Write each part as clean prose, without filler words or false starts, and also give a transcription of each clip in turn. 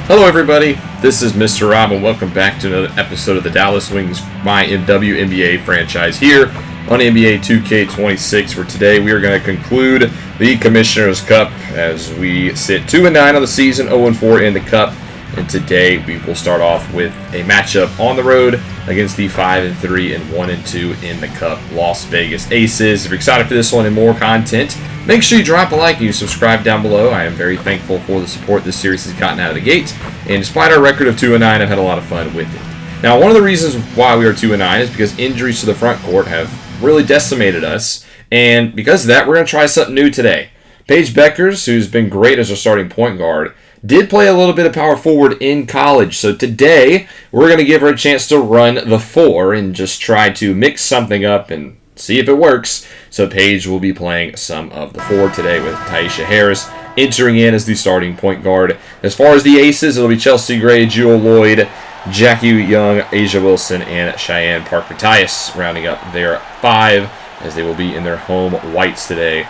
Hello everybody, this is Mr. Rob and welcome back to another episode of the Dallas Wings WNBA franchise here on NBA 2K26, where today we are going to conclude the Commissioner's Cup as we sit 2-9 on the season, 0-4 in the Cup. And today we will start off with a matchup on the road against the 5-3 and 1-2 in the Cup Las Vegas Aces. If you're excited for this one and more content, make sure you drop a like and you subscribe down below. I am very thankful for the support this series has gotten out of the gate. And despite our record of 2-9, I've had a lot of fun with it. Now, one of the reasons why we are 2-9 is because injuries to the front court have really decimated us. And because of that, we're going to try something new today. Paige Bueckers, who's been great as our starting point guard, did play a little bit of power forward in college. So today, we're going to give her a chance to run the 4 and just try to mix something up and see if it works. So Paige will be playing some of the 4 today with Tyisha Harris entering in as the starting point guard. As far as the Aces, it'll be Chelsea Gray, Jewel Lloyd, Jackie Young, A'ja Wilson, and Cheyenne Parker-Tyus rounding up their 5 as they will be in their home whites today.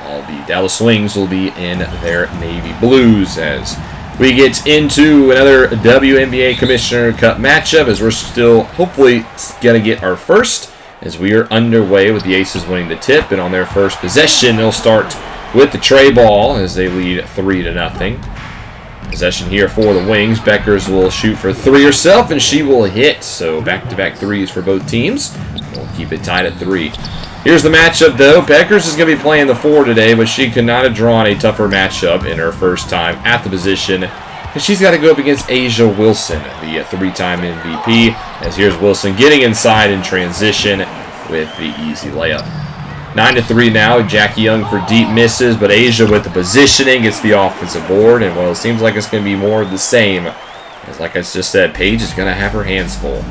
All the Dallas Wings will be in their navy blues as we get into another WNBA Commissioner Cup matchup as we're still hopefully going to get our first as we are underway with the Aces winning the tip. And on their first possession, they'll start with the tray ball as they lead 3-0. Possession here for the Wings. Bueckers will shoot for 3 herself and she will hit. So back-to-back threes for both teams. We'll keep it tied at 3. Here's the matchup, though. Bueckers is going to be playing the 4 today, but she could not have drawn a tougher matchup in her first time at the position. And she's got to go up against A'ja Wilson, the 3-time MVP. As here's Wilson getting inside in transition with the easy layup. 9-3 now. Jackie Young for deep misses, but A'ja with the positioning gets the offensive board. And, well, it seems like it's going to be more of the same. As like I just said, Paige is going to have her hands full.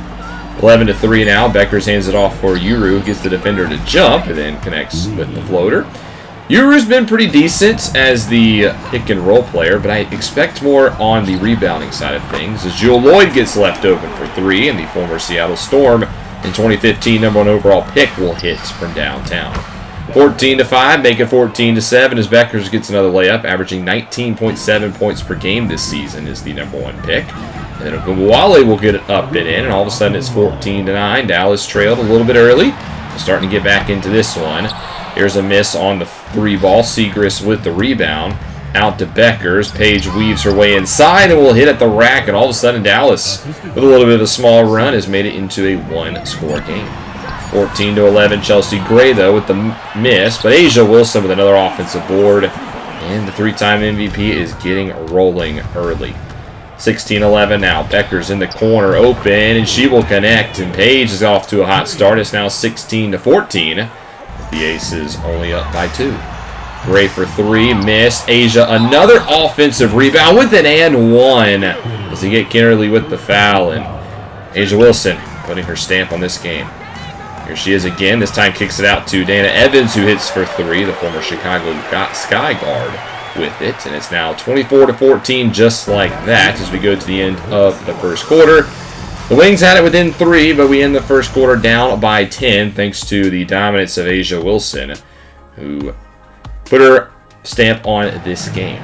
11-3 now. Bueckers hands it off for Uru, who gets the defender to jump and then connects with the floater. Uru's been pretty decent as the pick-and-roll player, but I expect more on the rebounding side of things as Jewel Lloyd gets left open for 3, and the former Seattle Storm in 2015 #1 overall pick will hit from downtown. 14-5, make it 14-7 as Bueckers gets another layup, averaging 19.7 points per game this season is the #1 pick. And then Ogunbowale will get it up and in, and all of a sudden it's 14-9. Dallas trailed a little bit early. Starting to get back into this one. Here's a miss on the 3 ball. Segrist with the rebound. Out to Bueckers. Paige weaves her way inside and will hit at the rack, and all of a sudden Dallas, with a little bit of a small run, has made it into a 1-score game. 14-11. Chelsea Gray, though, with the miss, but A'ja Wilson with another offensive board. And the 3-time MVP is getting rolling early. 16-11 now. Bueckers in the corner, open, and she will connect. And Paige is off to a hot start. It's now 16-14. The Aces only up by 2. Gray for 3, missed. A'ja another offensive rebound with an and 1 as they get Kennerly with the foul. And A'ja Wilson putting her stamp on this game. Here she is again. This time kicks it out to Dana Evans, who hits for 3, the former Chicago Sky Guard with it, and it's now 24-14 just like that as we go to the end of the first quarter. The Wings had it within 3, but we end the first quarter down by 10 thanks to the dominance of A'ja Wilson, who put her stamp on this game.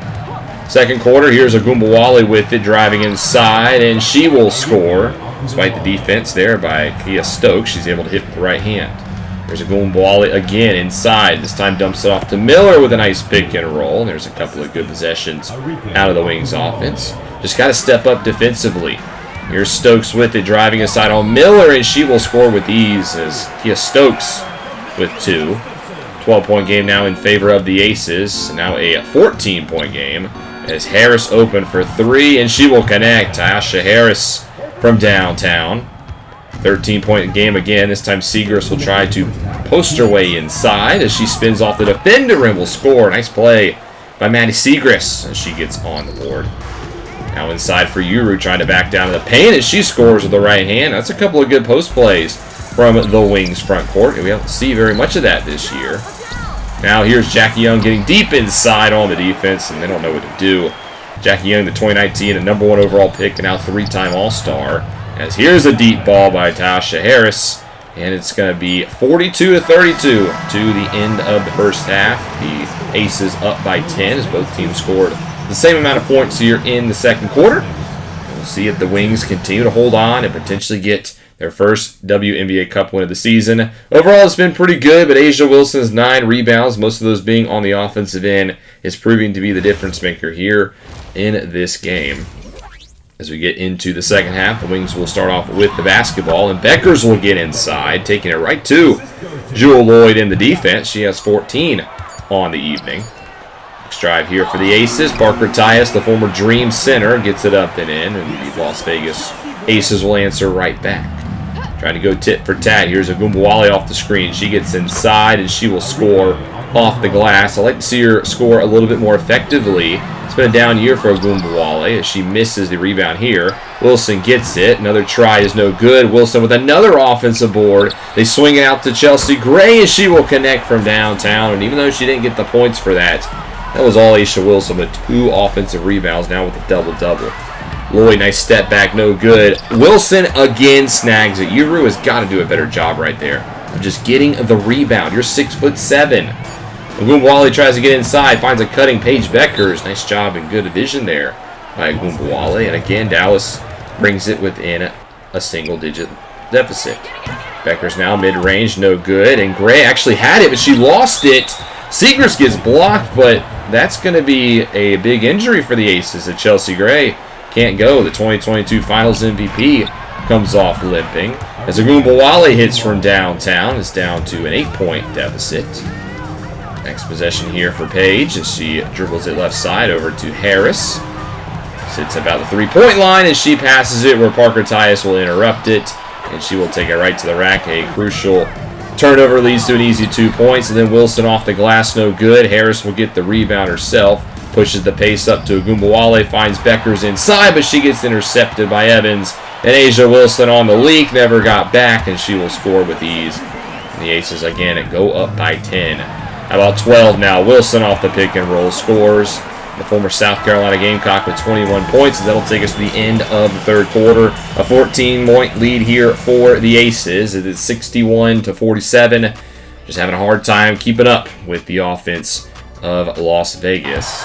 Second quarter, here's Ogunbowale with it, driving inside, and she will score. Despite the defense there by Kia Stokes, she's able to hit with the right hand. There's Ogunbowale again inside. This time dumps it off to Miller with a nice pick and roll. There's a couple of good possessions out of the Wings offense. Just got to step up defensively. Here's Stokes with it, driving inside on Miller, and she will score with ease as Kia Stokes with 2. 12-point game now in favor of the Aces. Now a 14-point game as Harris open for 3, and she will connect. Tyisha Harris from downtown. 13-point game again. This time Segrist will try to post her way inside as she spins off the defender and will score. Nice play by Maddie Segrist as she gets on the board. Now inside for Uru, trying to back down to the paint as she scores with the right hand. That's a couple of good post plays from the Wings front court. We don't see very much of that this year. Now here's Jackie Young getting deep inside on the defense, and they don't know what to do. Jackie Young, the 2019 and #1 overall pick, and now 3-time All-Star. As here's a deep ball by Tyisha Harris, and it's going to be 42-32 to the end of the first half. The Aces up by 10 as both teams scored the same amount of points here in the second quarter. see if the Wings continue to hold on and potentially get their first WNBA Cup win of the season. Overall, it's been pretty good, but A'ja Wilson's 9 rebounds, most of those being on the offensive end, is proving to be the difference maker here in this game. As we get into the second half, the Wings will start off with the basketball, and Bueckers will get inside, taking it right to Jewell Loyd in the defense. She has 14 on the evening. Next drive here for the Aces. Parker Tyus, the former Dream center, gets it up and in, and the Las Vegas Aces will answer right back. Trying to go tit for tat. Here's Ogunbowale off the screen. She gets inside, and she will score off the glass. I'd like to see her score a little bit more effectively. It's been a down year for Ogunbowale as she misses the rebound here. Wilson gets it. Another try is no good. Wilson with another offensive board. They swing it out to Chelsea Gray, and she will connect from downtown. And even though she didn't get the points for that, that was all A'ja Wilson with 2 offensive rebounds, now with a double-double. Loyd, nice step back, no good. Wilson again snags it. Uru has got to do a better job right there of just getting the rebound. You're 6'7". Ogunbowale tries to get inside, finds a cutting Paige Bueckers. Nice job and good vision there by Ogunbowale. And again, Dallas brings it within a single-digit deficit. Bueckers now mid-range, no good. And Gray actually had it, but she lost it. Siegrist gets blocked, but that's going to be a big injury for the Aces. That Chelsea Gray can't go. The 2022 Finals MVP comes off limping. As Ogunbowale hits from downtown, it's down to an 8-point deficit. Next possession here for Paige as she dribbles it left side over to Harris. Sits about the 3-point line as she passes it where Parker Tyus will interrupt it, and she will take it right to the rack. A crucial turnover leads to an easy 2 points, and then Wilson off the glass, no good. Harris will get the rebound herself. Pushes the pace up to Ogunbowale, finds Bueckers inside, but she gets intercepted by Evans. And A'ja Wilson on the leak, never got back, and she will score with ease. And the Aces again go up by 10. How about 12 now? Wilson off the pick and roll scores. The former South Carolina Gamecock with 21 points. And that'll take us to the end of the third quarter. A 14-point lead here for the Aces. It is 61-47. Just having a hard time keeping up with the offense of Las Vegas.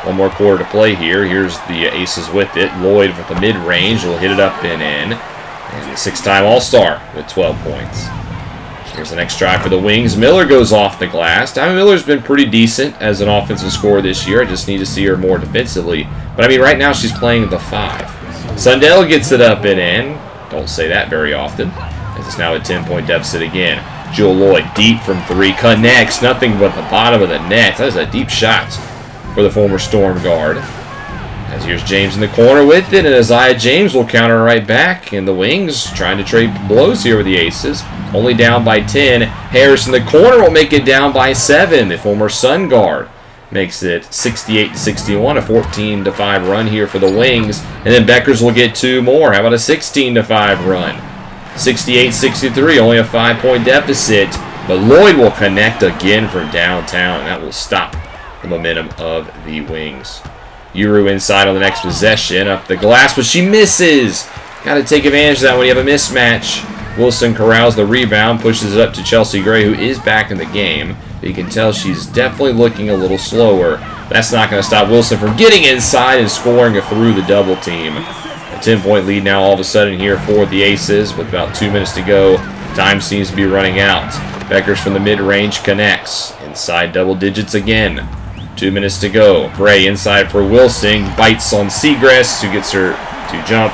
One more quarter to play here. Here's the Aces with it. Loyd with the mid-range will hit it up and in. And the 6-time All-Star with 12 points. Here's the next drive for the Wings. Miller goes off the glass. Diamond Miller's been pretty decent as an offensive scorer this year. I just need to see her more defensively. But I mean, right now she's playing the 5. Sundell gets it up and in. Don't say that very often. As it's now a 10-point deficit again. Jewell Loyd deep from 3. Connects. Nothing but the bottom of the net. That is a deep shot for the former Storm guard. As here's James in the corner with it, and Isaiah James will counter right back. And the Wings trying to trade blows here with the Aces. Only down by 10. Harris in the corner will make it down by 7. The former Sun guard makes it 68-61, a 14-5 run here for the Wings. And then Bueckers will get 2 more. How about a 16-5 run? 68-63, only a 5-point deficit. But Loyd will connect again from downtown, and that will stop the momentum of the Wings. Uru inside on the next possession, up the glass, but she misses. Got to take advantage of that when you have a mismatch. Wilson corrals the rebound, pushes it up to Chelsea Gray, who is back in the game. But you can tell she's definitely looking a little slower. That's not going to stop Wilson from getting inside and scoring through the double team. A 10-point lead now all of a sudden here for the Aces with about 2 minutes to go. Time seems to be running out. Bueckers from the mid-range connects. Inside double digits again. 2 minutes to go. Gray inside for Wilson. Bites on Siegrist, who gets her to jump.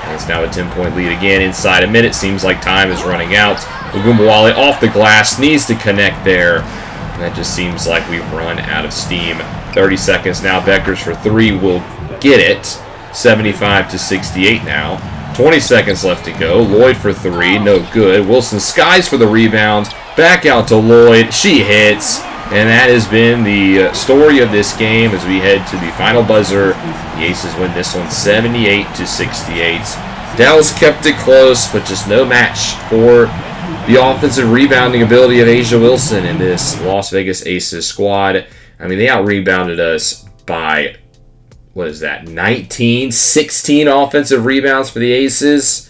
And it's now a 10-point lead again inside a minute. Seems like time is running out. Ogunbowale off the glass. Needs to connect there. And that just seems like we've run out of steam. 30 seconds now. Bueckers for 3 will get it. 75-68 now. 20 seconds left to go. Loyd for 3. No good. Wilson skies for the rebound. Back out to Loyd. She hits. And that has been the story of this game as we head to the final buzzer. The Aces win this one 78-68. Dallas kept it close, but just no match for the offensive rebounding ability of A'ja Wilson in this Las Vegas Aces squad. I mean, they out-rebounded us by, 16 offensive rebounds for the Aces.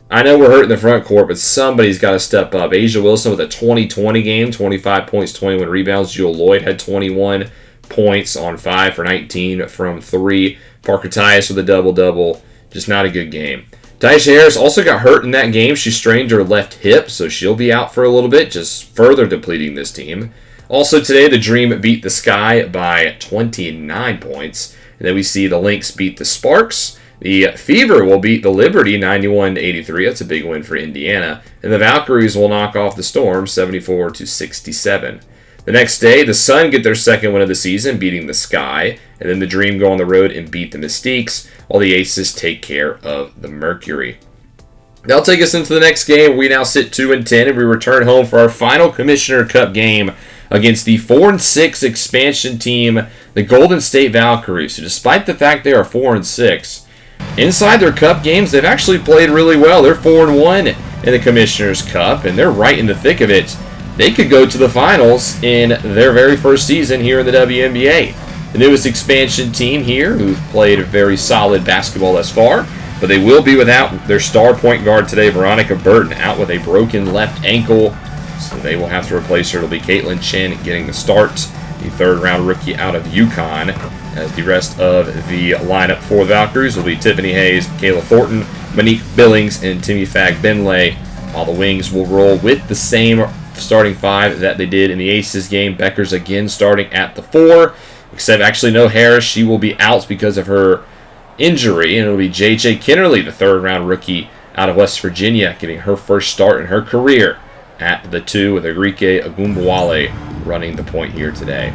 I know we're hurting the front court, but somebody's got to step up. A'ja Wilson with a 20-20 game, 25 points, 21 rebounds. Jewell Loyd had 21 points on 5 for 19 from 3. Parker Tyus with a double-double. Just not a good game. Tyesha Harris also got hurt in that game. She strained her left hip, so she'll be out for a little bit, just further depleting this team. Also today, the Dream beat the Sky by 29 points. And then we see the Lynx beat the Sparks. The Fever will beat the Liberty 91-83. That's a big win for Indiana. And the Valkyries will knock off the Storm 74-67. The next day, the Sun get their second win of the season, beating the Sky. And then the Dream go on the road and beat the Mystiques, while the Aces take care of the Mercury. That'll take us into the next game. We now sit 2-10, and we return home for our final Commissioner Cup game against the 4-6 expansion team, the Golden State Valkyries. So despite the fact they are 4-6, inside their Cup games, they've actually played really well. They're 4-1 in the Commissioner's Cup, and they're right in the thick of it. They could go to the finals in their very first season here in the WNBA. The newest expansion team here, who've played very solid basketball thus far, but they will be without their star point guard today, Veronica Burton, out with a broken left ankle. So they will have to replace her. It'll be Caitlin Chen getting the start, the third-round rookie out of UConn. As the rest of the lineup for the Valkyries will be Tiffany Hayes, Kayla Thornton, Monique Billings, and Timmy Fag-Benley. While the Wings will roll with the same starting five that they did in the Aces game. Bueckers again starting at the 4. Except actually no Harris. She will be out because of her injury. And it'll be J.J. Kennerly, the third-round rookie out of West Virginia, getting her first start in her career at the 2 with Agrike Agumbawale running the point here today.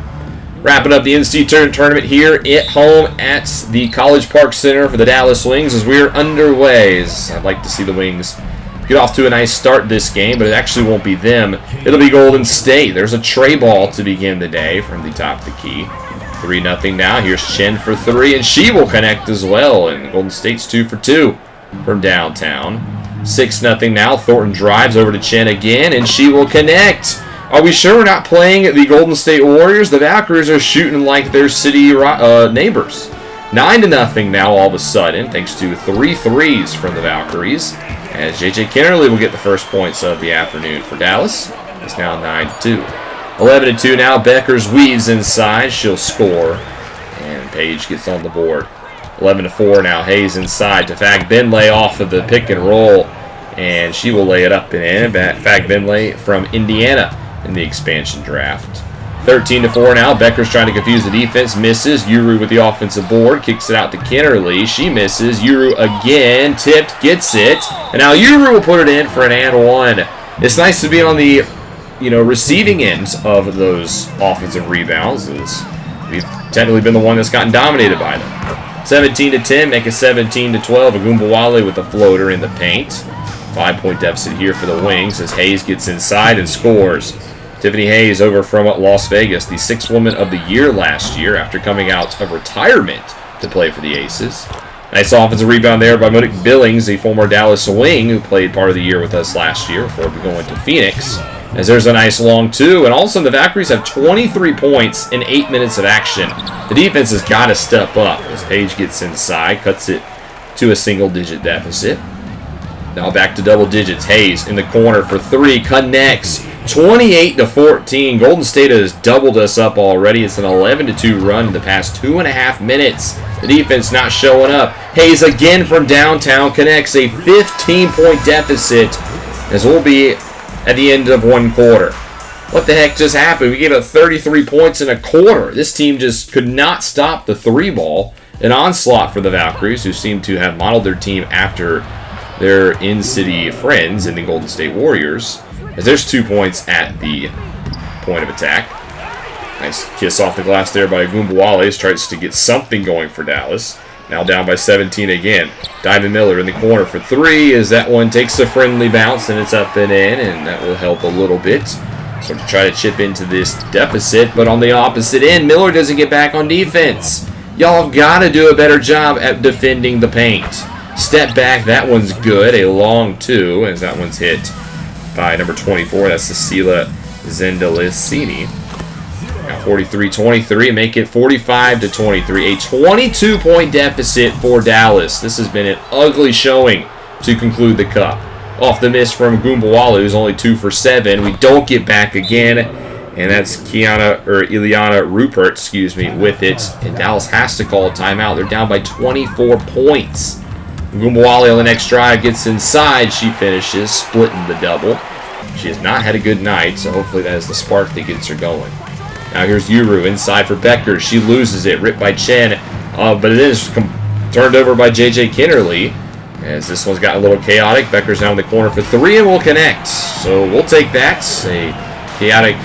Wrapping up the NCAA tournament here at home at the College Park Center for the Dallas Wings as we're underway. I'd like to see the Wings get off to a nice start this game, but it actually won't be them. It'll be Golden State. There's a tray ball to begin the day from the top of the key. 3-0 now. Here's Chen for 3, and she will connect as well. And Golden State's 2 for 2 from downtown. 6-0 now. Thornton drives over to Chen again, and she will connect. Are we sure we're not playing the Golden State Warriors? The Valkyries are shooting like their city neighbors. 9-0 now all of a sudden, thanks to 3 threes from the Valkyries. As J.J. Kennerly will get the first points of the afternoon for Dallas. It's now 9-2. 11-2 now. Bueckers weaves inside. She'll score. And Paige gets on the board. 11-4 now. Hayes inside to Fag-Benley off of the pick and roll. And she will lay it up and in. Fag-Benley from Indiana in the expansion draft. 13-4 now. Bueckers trying to confuse the defense. Misses. Yuru with the offensive board. Kicks it out to Kennerly. She misses. Yuru again. Tipped. Gets it. And now Yuru will put it in for an and one. It's nice to be on the receiving ends of those offensive rebounds. As we've technically been the one that's gotten dominated by them. 17-10. Make it 17-12. Agumbawale with the floater in the paint. 5-point deficit here for the Wings as Hayes gets inside and scores. Tiffany Hayes over from Las Vegas, the 6th Woman of the Year last year after coming out of retirement to play for the Aces. Nice offensive rebound there by Monique Billings, the former Dallas Wing who played part of the year with us last year before going to Phoenix. As there's a nice long 2, and all of a sudden the Valkyries have 23 points in 8 minutes of action. The defense has got to step up as Paige gets inside, cuts it to a single-digit deficit. Now back to double digits. Hayes in the corner for 3, connects. 28-14. Golden State has doubled us up already. It's an 11-2 run in the past 2.5 minutes. The defense not showing up. Hayes again from downtown connects a 15-point deficit as we'll be at the end of one quarter. What the heck just happened? We gave up 33 points in a quarter. This team just could not stop the 3 ball. An onslaught for the Valkyries, who seem to have modeled their team after their in-city friends in the Golden State Warriors. As there's 2 points at the point of attack. Nice kiss off the glass there by Agumbawale. Tries to get something going for Dallas. Now down by 17 again. Diamond Miller in the corner for 3 as that one takes a friendly bounce and it's up and in, and that will help a little bit. So to try to chip into this deficit, but on the opposite end, Miller doesn't get back on defense. Y'all have got to do a better job at defending the paint. Step back, that one's good. A long 2 as that one's hit by number 24. That's Cecilia Zendelicini. Now 43-23, make it 45-23. A 22-point deficit for Dallas. This has been an ugly showing to conclude the cup. Off the miss from Agumbawale, who's only 2 for 7. We don't get back again, and that's Ileana Rupert, with it. And Dallas has to call a timeout. They're down by 24 points. Gumbawali on the next drive gets inside. She finishes, splitting the double. She has not had a good night, so hopefully that is the spark that gets her going. Now here's Yuru inside for Bueckers. She loses it, ripped by Chen, but it is turned over by J.J. Kinnerly. As this one's got a little chaotic. Bueckers now in the corner for 3 and will connect. So we'll take that. A chaotic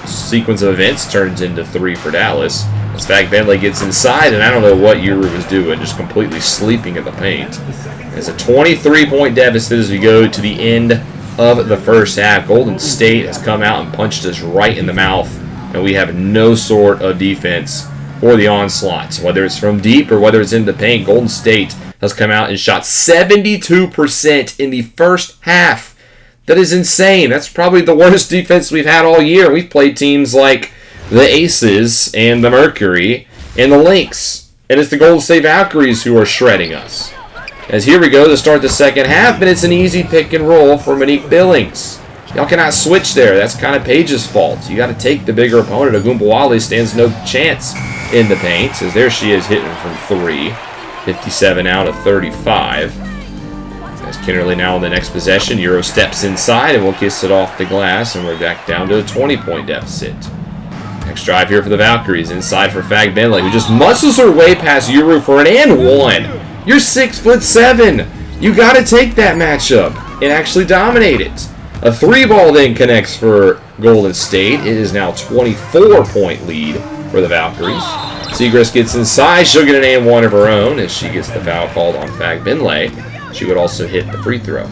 sequence of events turns into 3 for Dallas. As Bentley gets inside, and I don't know what Yuru was doing, just completely sleeping in the paint. It's a 23-point deficit as we go to the end of the first half. Golden State has come out and punched us right in the mouth, and we have no sort of defense for the onslaughts. Whether it's from deep or whether it's in the paint, Golden State has come out and shot 72% in the first half. That is insane. That's probably the worst defense we've had all year. We've played teams like the Aces and the Mercury and the Lynx. And it's the Golden State Valkyries who are shredding us. As here we go to start the second half, and it's an easy pick and roll for Monique Billings. Y'all cannot switch there. That's kind of Paige's fault. You got to take the bigger opponent. Agumbawali stands no chance in the paint. As there she is hitting from 3. 57 out of 35. As Kinnerly now on the next possession. Euro steps inside and will kiss it off the glass, and we're back down to a 20-point deficit. Next drive here for the Valkyries. Inside for Bentley, who just muscles her way past Yuru for an and 1. You're 6'7". You got to take that matchup and actually dominate it. A 3-ball then connects for Golden State. It is now 24-point lead for the Valkyries. Segrist gets inside. She'll get an and 1 of her own as she gets the foul called on Bentley. She would also hit the free throw.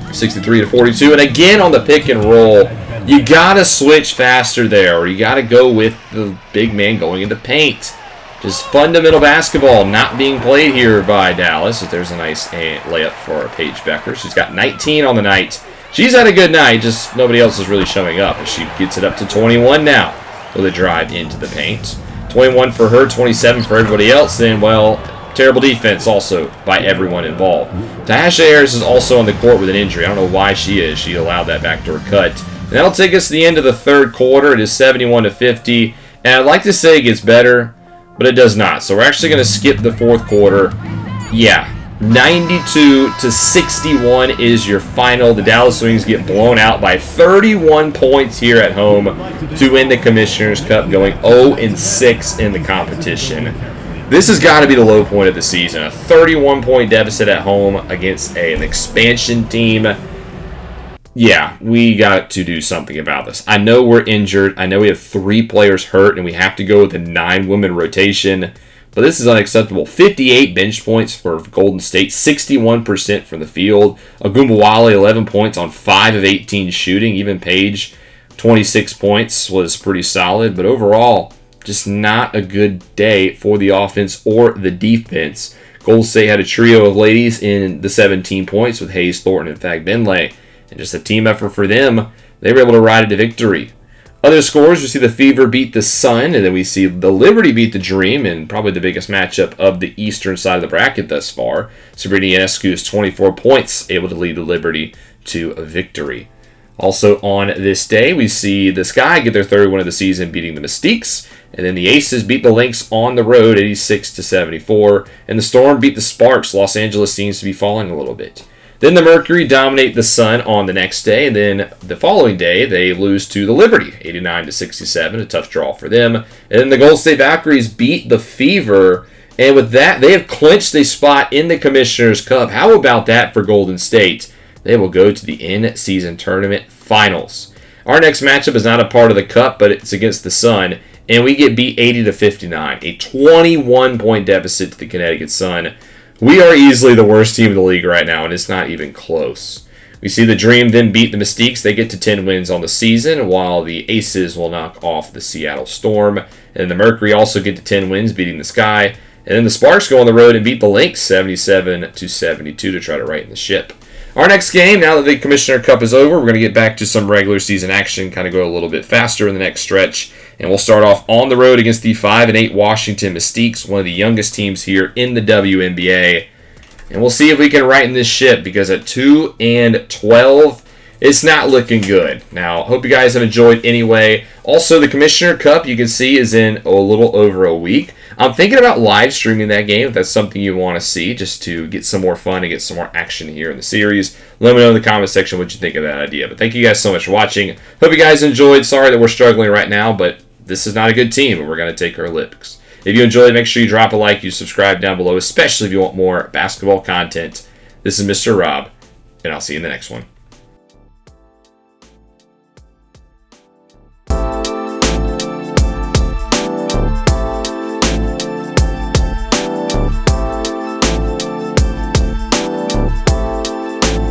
63-42, and again on the pick and roll. You gotta switch faster there, or you gotta go with the big man going into paint. Just fundamental basketball not being played here by Dallas. There's a nice layup for Paige Bueckers. She's got 19 on the night. She's had a good night, just nobody else is really showing up as she gets it up to 21 now with a drive into the paint. 21 for her, 27 for everybody else. Then, well, terrible defense also by everyone involved. Tasha Harris is also on the court with an injury. I don't know why she is. She allowed that backdoor cut. And that'll take us to the end of the third quarter. It is 71-50. And I'd like to say it gets better, but it does not. So we're actually going to skip the fourth quarter. Yeah, 92-61 is your final. The Dallas Wings get blown out by 31 points here at home to win the Commissioner's Cup, going 0-6 in the competition. This has got to be the low point of the season. A 31-point deficit at home against an expansion team. Yeah, we got to do something about this. I know we're injured. I know we have 3 players hurt, and we have to go with a 9-woman rotation. But this is unacceptable. 58 bench points for Golden State, 61% from the field. Agumbawali, 11 points on 5 of 18 shooting. Even Paige, 26 points was pretty solid. But overall, just not a good day for the offense or the defense. Golden State had a trio of ladies in the 17 points with Hayes, Thornton, and Bentley. And just a team effort for them. They were able to ride it to victory. Other scores, we see the Fever beat the Sun, and then we see the Liberty beat the Dream, and probably the biggest matchup of the eastern side of the bracket thus far. Sabrina Ionescu's 24 points, able to lead the Liberty to a victory. Also on this day, we see the Sky get their third win of the season, beating the Mystiques, and then the Aces beat the Lynx on the road, 86-74, and the Storm beat the Sparks. Los Angeles seems to be falling a little bit. Then the Mercury dominate the Sun on the next day, and then the following day they lose to the Liberty, 89-67, a tough draw for them. And then the Golden State Valkyries beat the Fever, and with that they have clinched a spot in the Commissioner's Cup. How about that for Golden State? They will go to the in-season tournament finals. Our next matchup is not a part of the Cup, but it's against the Sun, and we get beat 80-59, a 21-point deficit to the Connecticut Sun. We are easily the worst team in the league right now, and it's not even close. We see the Dream then beat the Mystiques. They get to 10 wins on the season, while the Aces will knock off the Seattle Storm. And the Mercury also get to 10 wins, beating the Sky. And then the Sparks go on the road and beat the Lynx 77-72 to try to right the ship. Our next game, now that the Commissioner Cup is over, we're going to get back to some regular season action, kind of go a little bit faster in the next stretch. And we'll start off on the road against the 5-8 Washington Mystiques, one of the youngest teams here in the WNBA. And we'll see if we can righten this ship, because at 2-12, it's not looking good. Now, hope you guys have enjoyed anyway. Also, the Commissioner Cup, you can see, is in a little over a week. I'm thinking about live streaming that game if that's something you want to see, just to get some more fun and get some more action here in the series. Let me know in the comment section what you think of that idea. But thank you guys so much for watching. Hope you guys enjoyed. Sorry that we're struggling right now, but this is not a good team, and we're going to take our licks. If you enjoyed, make sure you drop a like, you subscribe down below, especially if you want more basketball content. This is Mr. Rob, and I'll see you in the next one.